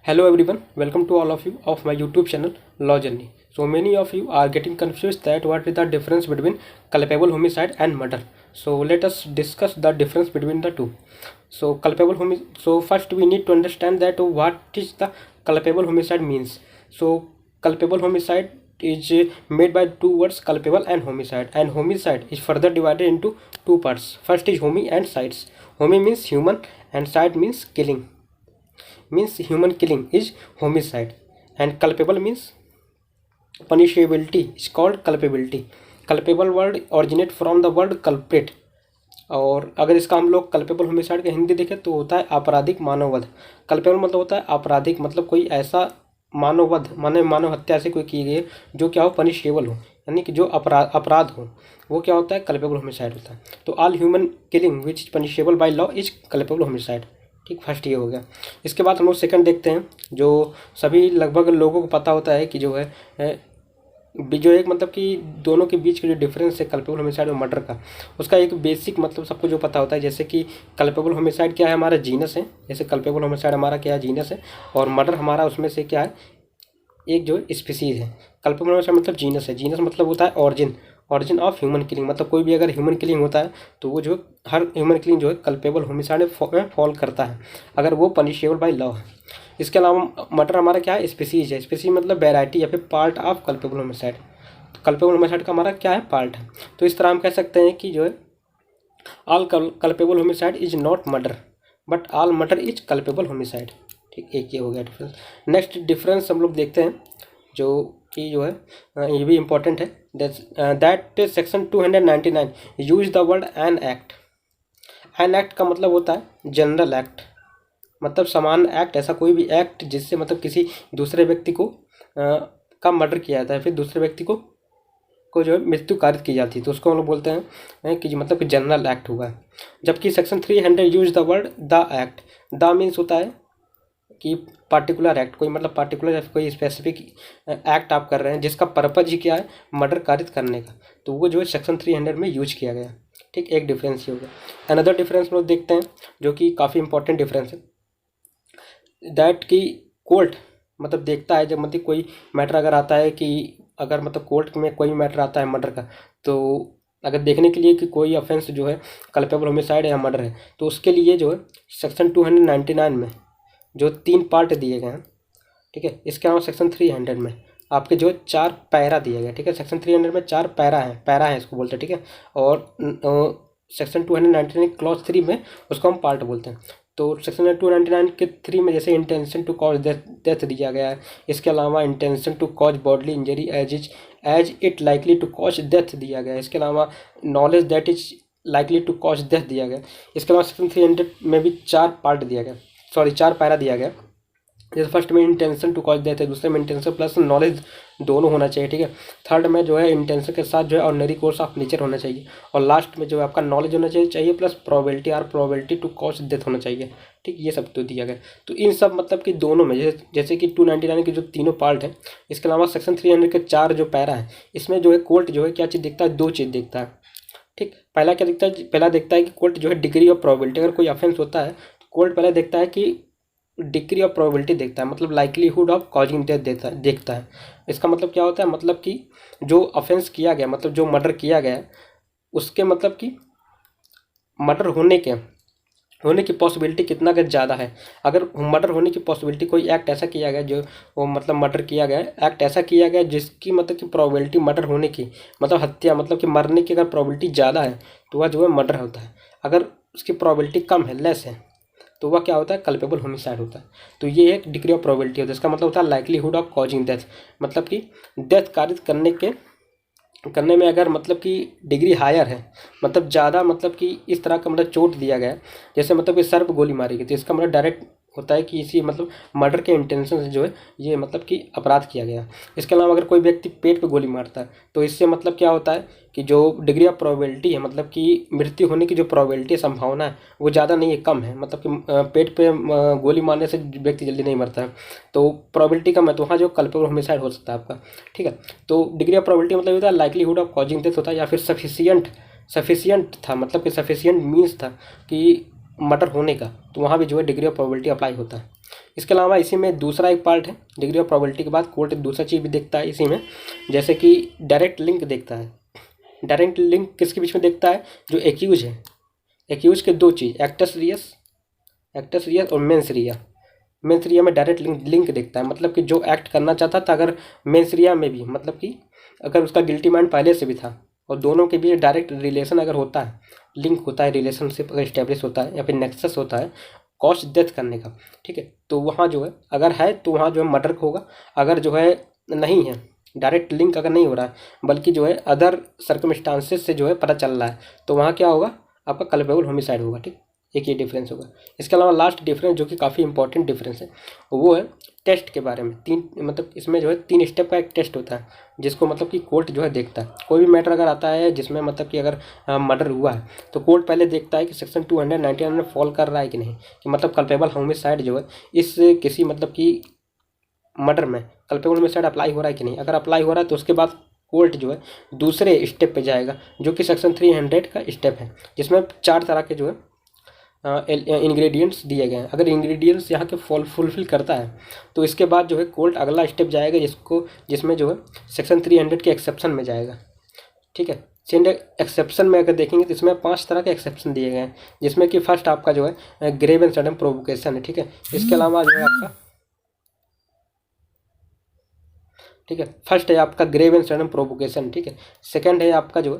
Hello everyone, welcome to all of you of my YouTube channel Law Journey. So many of you are getting confused that what is the difference between culpable homicide and murder. So let us discuss the difference between the two. So culpable homicide. So first we need to understand that what is the culpable homicide means. So culpable homicide is made by two words, culpable and homicide is further divided into two parts. First is homi and sides. Homi means human and side means killing, means human killing is homicide, and culpable means punishability is called culpability. culpable word originate from the word culprit, और अगर इसका हम लोग culpable homicide का हिंदी देखें तो होता है आपराधिक मानववध। कल्पेबल मतलब होता है आपराधिक, मतलब कोई ऐसा मानववध माने मानव हत्या से कोई की गई जो क्या हो, पनिशेबल हो, यानी कि जो अपराध हो, वो क्या होता है, कल्पेबल होमिसाइड होता है। तो all human killing which is punishable by law is culpable homicide. ठीक, फर्स्ट ये हो गया। इसके बाद हम लोग सेकंड देखते हैं, जो सभी लगभग लोगों को पता होता है कि जो है जो एक मतलब कि दोनों के बीच का जो डिफरेंस है कल्पेबल होमिसाइड और मर्डर का, उसका एक बेसिक मतलब सबको जो पता होता है। जैसे कि कल्पेबल होमिसाइड क्या है, हमारा जीनस है। जैसे कल्पेबल होमिसाइड हमारा क्या है, जीनस है, और मर्डर हमारा उसमें से क्या है, एक जो स्पीसीज है। कल्पेबल होमिसाइड मतलब जीनस है। जीनस मतलब होता है ऑरिजिन ऑफ ह्यूमन किलिंग, मतलब कोई भी अगर ह्यूमन किलिंग होता है तो वो जो हर ह्यूमन किलिंग जो है कल्पेबल होमिसाइड में फॉल करता है, अगर वो पनिशेबल बाय लॉ है। इसके अलावा मर्डर हमारा क्या है, स्पीसीज है। स्पीसीज मतलब वेराइटी या फिर पार्ट ऑफ कल्पेबल होमिसाइड। तो कल्पेबल होमिसाइड का हमारा क्या है, पार्ट है। तो इस तरह हम कह सकते हैं कि जो है all culpable homicide is not murder but all murder is culpable homicide. ठीक, एक ये हो गया डिफरेंस। नेक्स्ट डिफरेंस हम लोग देखते हैं, जो कि जो है ये भी इम्पोर्टेंट है, that section 299 use the word an act. An act का मतलब होता है जनरल एक्ट, मतलब समान एक्ट, ऐसा कोई भी एक्ट जिससे मतलब किसी दूसरे व्यक्ति को का मर्डर किया जाता है, फिर दूसरे व्यक्ति को जो है मृत्यु कारित की जाती है, तो उसको हम लोग बोलते हैं कि मतलब कि जनरल एक्ट हुआ है। जबकि section 300 use the word the act. The means होता है कि पार्टिकुलर एक्ट, कोई मतलब पार्टिकुलर या कोई स्पेसिफिक एक्ट आप कर रहे हैं जिसका पर्पज ही क्या है, मर्डर कारित करने का, तो वो जो है सेक्शन 300 में यूज किया गया। ठीक, एक डिफरेंस ये हो गया। अनदर डिफरेंस हम लोग देखते हैं, जो कि काफ़ी इंपॉर्टेंट डिफरेंस है, दैट कि कोर्ट मतलब देखता है, जब मतलब कोई मैटर अगर आता है कि अगर मतलब कोर्ट में कोई मैटर आता है मर्डर का, तो अगर देखने के लिए कि कोई ऑफेंस जो है कल्पेबल होमिसाइड या मर्डर है, तो उसके लिए जो है सेक्शन 299 में जो 3 पार्ट दिए गए हैं, ठीक है। इसके अलावा सेक्शन 300 में आपके जो 4 पैरा दिए गए, ठीक है। सेक्शन 300 में 4 पैरा है इसको बोलते हैं, ठीक है। और सेक्शन 299 क्लॉज 3 में उसको हम पार्ट बोलते हैं। तो सेक्शन 299 के 3 में जैसे इंटेंशन टू कॉज डेथ दिया गया है। इसके अलावा intention to cause bodily injury as it likely to cause death दिया गया है। इसके अलावा knowledge that is likely to cause death दिया गया। इसके अलावा सेक्शन 300 में भी 4 पार्ट दिया गया, सॉरी 4 पैरा दिया गया। जैसे फर्स्ट में इंटेंशन टू कॉज डेथ है, दूसरे में इंटेंशन प्लस नॉलेज दोनों होना चाहिए, ठीक है। थर्ड में जो है इंटेंशन के साथ जो है ऑर्डिनरी कोर्स ऑफ नेचर होना चाहिए, और लास्ट में जो है आपका नॉलेज होना चाहिए plus probability to cause death होना चाहिए। ठीक, ये सब तो दिया गया। तो इन सब मतलब कि दोनों में जैसे कि 299 के जो तीनों पार्ट हैं, इसके अलावा सेक्शन 300 के 4 जो पैरा है, इसमें जो है कोर्ट जो है क्या चीज़ देखता है, 2 चीज़ देखता है। ठीक, पहला क्या देखता है, पहला देखता है कि कोर्ट जो है डिग्री ऑफ प्रोबेबिलिटी, अगर कोई ऑफेंस होता है तो कोर्ट पहले देखता है कि डिग्री ऑफ प्रोबेबिलिटी देखता है, मतलब लाइकलीहुड ऑफ कॉजिंग डेथ देखता है। इसका मतलब क्या होता है, मतलब कि जो ऑफेंस किया गया, मतलब जो मर्डर किया गया उसके मतलब कि मर्डर होने की पॉसिबिलिटी कितना अगर ज़्यादा है। अगर मर्डर होने की पॉसिबिलिटी, कोई एक्ट ऐसा किया गया जो वो मतलब मर्डर किया गया, एक्ट ऐसा किया गया जिसकी मतलब कि प्रोबेबिलिटी मर्डर होने की, मतलब हत्या मतलब कि मरने की अगर प्रोबेबिलिटी ज़्यादा है तो वह जो है मर्डर होता है। अगर उसकी प्रोबेबिलिटी कम है, लेस है, तो वह क्या होता है, कल्पेबल होमिसाइड होता है। तो ये एक डिग्री ऑफ प्रोबेबिलिटी होता है। इसका मतलब होता है लाइकलीहुड ऑफ कॉजिंग डेथ, मतलब कि डेथ कारित करने में अगर मतलब कि डिग्री हायर है, मतलब ज़्यादा, मतलब कि इस तरह का मतलब चोट दिया गया, जैसे मतलब कि सर पर गोली मारी गई, तो इसका मतलब डायरेक्ट होता है कि इसी मतलब मर्डर के इंटेंशन से जो है ये मतलब कि अपराध किया गया। इसके अलावा अगर कोई व्यक्ति पेट पे गोली मारता है, तो इससे मतलब क्या होता है कि जो डिग्री ऑफ प्रोबेबिलिटी है, मतलब कि मृत्यु होने की जो प्रोबेबिलिटी संभावना है वो ज़्यादा नहीं है, कम है। मतलब कि पेट पे गोली मारने से व्यक्ति जल्दी नहीं मरता है, तो प्रोबेबिलिटी कम है, तो वहाँ जो कल्पेबल होमिसाइड हो सकता है आपका। ठीक है, तो डिग्री ऑफ प्रोबेबिलिटी मतलब होता है लाइकलीहुड ऑफ कॉजिंग डेथ होता है, या फिर सफिशियंट था, मतलब कि सफिशियंट मीन्स था कि मर्डर होने का, तो वहाँ भी जो है डिग्री ऑफ प्रोबेबिलिटी अप्लाई होता है। इसके अलावा इसी में दूसरा एक पार्ट है, डिग्री ऑफ प्रोबेबिलिटी के बाद कोर्ट एक दूसरा चीज़ भी देखता है इसी में, जैसे कि डायरेक्ट लिंक देखता है। डायरेक्ट लिंक किसके बीच में देखता है? जो एक्यूज है, एक्यूज के दो चीज़, एक्टस रियस और मेंस रिया। मेंस रिया में डायरेक्ट लिंक देखता है, मतलब कि जो एक्ट करना चाहता था अगर मेंस रिया में भी, मतलब कि अगर उसका गिल्टी माइंड पहले से भी था और दोनों के बीच डायरेक्ट रिलेशन अगर होता है, लिंक होता है, रिलेशनशिप अगर इस्टेब्लिश होता है या फिर नेक्सस होता है कॉज डेथ करने का, ठीक है, तो वहाँ जो है अगर है तो वहाँ जो है मर्डर होगा। अगर जो है नहीं है, डायरेक्ट लिंक अगर नहीं हो रहा है बल्कि जो है अदर सर्कमस्टांसेस से जो है पता चल रहा है, तो वहाँ क्या होगा? आपका कल्पेबल होमिसाइड होगा, ठीक। एक ये डिफरेंस होगा। इसके अलावा लास्ट डिफरेंस जो कि काफ़ी इंपॉर्टेंट डिफरेंस है वो है टेस्ट के बारे में। तीन, मतलब इसमें जो है 3 स्टेप का एक टेस्ट होता है जिसको मतलब कि कोर्ट जो है देखता है। कोई भी मैटर अगर आता है जिसमें मतलब कि अगर मर्डर हुआ है तो कोर्ट पहले देखता है कि सेक्शन 299 में फॉल कर रहा है कि नहीं, कि मतलब कल्पेबल होमिसाइड जो है इस किसी मतलब कि मर्डर में कल्पेबल होमिसाइड अप्लाई हो रहा है कि नहीं। अगर अप्लाई हो रहा है तो उसके बाद कोर्ट जो है दूसरे स्टेप पे जाएगा जो कि सेक्शन 300 का स्टेप है, जिसमें 4 तरह के जो है इंग्रेडिएंट्स दिए गए हैं। अगर इंग्रेडिएंट्स यहाँ के फुलफिल करता है तो इसके बाद जो है कोर्ट अगला स्टेप जाएगा जिसमें जो है सेक्शन 300 के एक्सेप्शन में जाएगा, ठीक है। एक्सेप्शन में अगर देखेंगे तो इसमें 5 तरह के एक्सेप्शन दिए गए हैं, जिसमें कि फर्स्ट आपका जो है ग्रेव एंड सडन प्रोवोकेशन है, ठीक है। इसके अलावा जो है आपका, ठीक है, फर्स्ट है आपका ग्रेव एंड सडन प्रोवोकेशन, ठीक है। सेकंड है आपका जो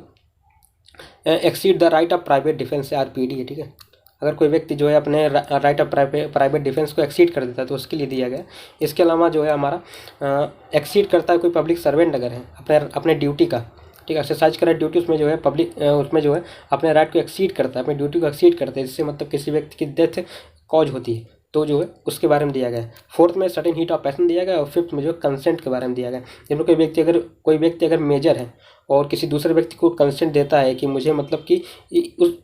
है exceed the right of private defence, RPD है, ठीक है। अगर कोई व्यक्ति जो है अपने राइट ऑफ प्राइवेट डिफेंस को एक्सीड कर देता है तो उसके लिए दिया गया। इसके अलावा जो है हमारा एक्सीड करता है कोई पब्लिक सर्वेंट अगर है अपने ड्यूटी का, ठीक है, एक्सरसाइज करा ड्यूटी, उसमें जो है पब्लिक उसमें जो है अपने राइट को एक्सीड करता है, अपनी ड्यूटी को एक्सीड करता है, जिससे मतलब किसी व्यक्ति की डेथ कॉज होती है तो जो है उसके बारे में दिया गया है। फोर्थ में सर्टेन हीट ऑफ पैशन दिया गया और फिफ्थ में जो कंसेंट के बारे में दिया गया। जिनमें कोई व्यक्ति अगर मेजर है और किसी दूसरे व्यक्ति को कंसेंट देता है कि मुझे मतलब कि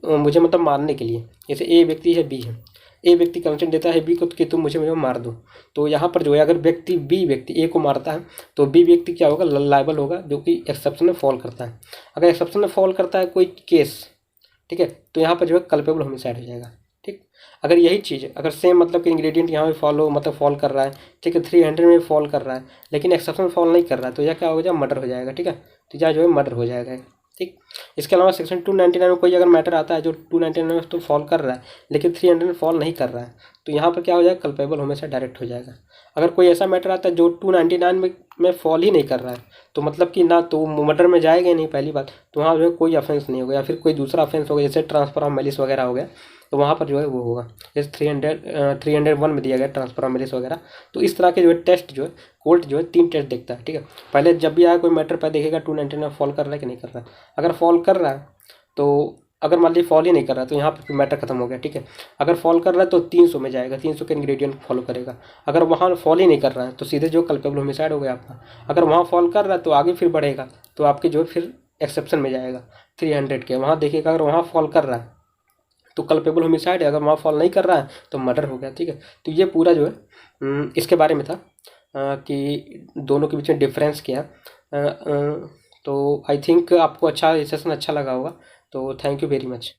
मुझे मतलब मारने के लिए, जैसे ए व्यक्ति है, बी है, ए व्यक्ति कंसेंट देता है बी को कि तुम मुझे मार दो, तो यहाँ पर जो है अगर बी व्यक्ति ए को मारता है तो बी व्यक्ति क्या होगा? लायबल होगा, जो कि एक्सेप्शन में फॉल करता है। अगर एक्सेप्शन में फॉल करता है कोई केस, ठीक है, तो यहाँ पर जो है कल्पेबल होमिसाइड हो जाएगा, ठीक। अगर यही चीज़ अगर सेम मतलब कि इंग्रेडिएंट यहाँ पे फॉल कर रहा है, ठीक है, 300 में फॉल कर रहा है लेकिन एक्सेप्शन फॉल नहीं कर रहा है, तो यह क्या हो जाएगा? मर्डर हो जाएगा, ठीक है। तो यह जो है मर्डर हो जाएगा, ठीक। इसके अलावा सेक्शन 299 में कोई अगर मैटर आता है जो 299 में तो फॉल कर रहा है लेकिन 300 में फॉल नहीं कर रहा है, तो यहाँ पर क्या हो जाएगा? कल्पेबल हमेशा डायरेक्ट हो जाएगा। अगर कोई ऐसा मैटर आता है जो 299 में फॉल ही नहीं कर रहा है, तो मतलब कि ना तो मर्डर में जाएगा ही नहीं, पहली बात, तो वहाँ जो है कोई ऑफेंस नहीं होगा, या फिर कोई दूसरा ऑफेंस होगा जैसे ट्रांसफर ऑफ मैलिस वगैरह हो गया, तो वहाँ पर जो है वो होगा। जैसे 301 में दिया गया ट्रांसफर ऑफ मैलिस वगैरह। तो इस तरह के जो है टेस्ट जो है कोर्ट जो है 3 टेस्ट देखता है, ठीक है। पहले जब भी आए कोई मैटर पहले देखेगा 299 में फॉल कर रहा है कि नहीं कर रहा है। अगर फॉल कर रहा है तो अगर मान लीजिए फॉल ही नहीं कर रहा है तो यहाँ पर मैटर खत्म हो गया, ठीक है। अगर फॉल कर रहा है तो 300 में जाएगा, 300 के इंग्रेडिएंट फॉलो करेगा। अगर वहाँ फॉल ही नहीं कर रहा है तो सीधे जो कल्पेबल होमिसाइड हो गया आपका। अगर वहाँ फॉल कर रहा है तो आगे फिर बढ़ेगा तो आपके जो है फिर एक्सेप्शन में जाएगा 300 के, वहाँ देखिएगा अगर वहाँ फॉल कर रहा है तो कल्पेबल होमिसाइड है, अगर वहाँ फॉल नहीं कर रहा है तो मर्डर हो गया, ठीक है। तो ये पूरा जो है इसके बारे में था कि दोनों के बीच में डिफरेंस क्या। तो आई थिंक आपको अच्छा सेशन अच्छा लगा होगा, तो थैंक यू वेरी मच।